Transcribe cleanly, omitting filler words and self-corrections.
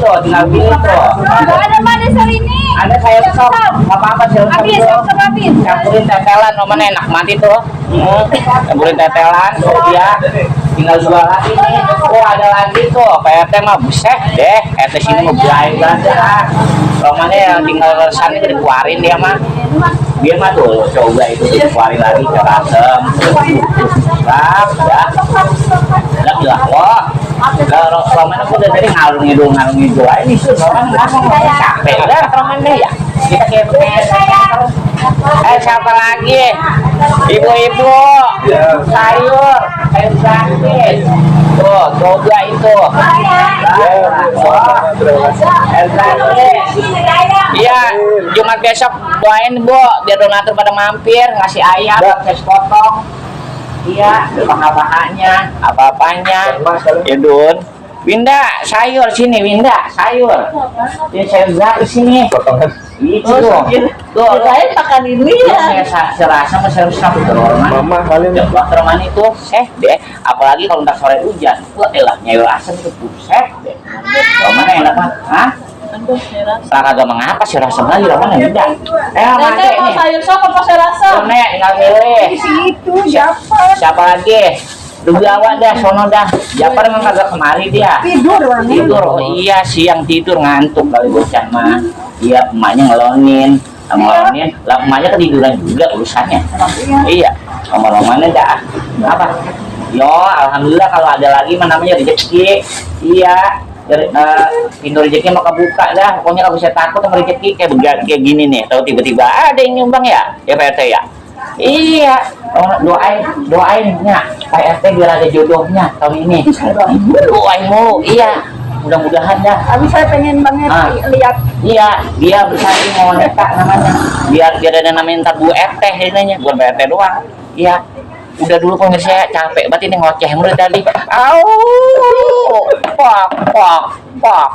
tuh, tinggal pilih tuh. Nggak ada manis hari ini. Ada sayur sop, apa-apa sayur sop Habis, tuh. habis. Campurin tetelan, mana enak mati tuh. Campurin tetelan, ya. Tinggal jual lagi nih. Oh ada lagi tuh, PRT mah buset deh. RT sini mau belain banget. Romannya yang tinggal sana dikeluarin dia mah. Dia mah tuh coba itu dikeluarin lagi ke asem. Bang, ya. Udah bilang, wah. Kalau Roman aku udah dari ngalung ngidul aja nih tuh. Roman ngomong capek udah Roman deh ya. Kita kayak siapa lagi? Ibu-ibu, sayur gratis. Tuh, coba itu. Gratis. Iya, Jumat besok doain Bu, biar donatur pada mampir ngasih ayam, saya potong. Iya, paha-pahanya, apa-apanya. Ya Dun. Winda, sayur sini, Winda, sayur. Ini sayur gratis sini. Potongan. Itu tuh. Saya makan ini ya. Saya serasa sayur satu Roman. Mama kalian Roman itu, deh. Apalagi kalau ntar sore hujan, wah elah nyayur asam itu buset deh. Roman enak mah, hah? Kagak mengapa sih rasa lagi Roman enggak. Mana mau nih? sayur sop apa saya rasa? Nek, tinggal milih. Itu siapa? Siapa lagi? Dugawa dah, sono dah. Japar emang kagak kemari dia. Tidur. Oh iya, siang tidur ngantuk kali bocah mah. Iya, emaknya ngelonin. Lah emaknya ketiduran juga urusannya. Iya, ngomong-ngomongannya dah. Apa? Yo, alhamdulillah kalau ada lagi mah namanya rezeki. Iya. Pintu rezeki mau kebuka dah. Pokoknya kalau saya takut sama rezeki kayak gini nih. Tahu tiba-tiba ada yang nyumbang ya? Ya Pak RT ya? Iya, doain ya Pak RT biar ada jodohnya tahun ini. Doain mulu, iya. Mudah-mudahan dah. Habis saya pengen banget lihat. Iya, dia bersaing mau neta namanya. Biar ada namanya ntar Bu RT ini bukan Pak RT doang. Iya. Udah dulu pemirsa capek banget ini ngoceh mulu tadi. Au, pak.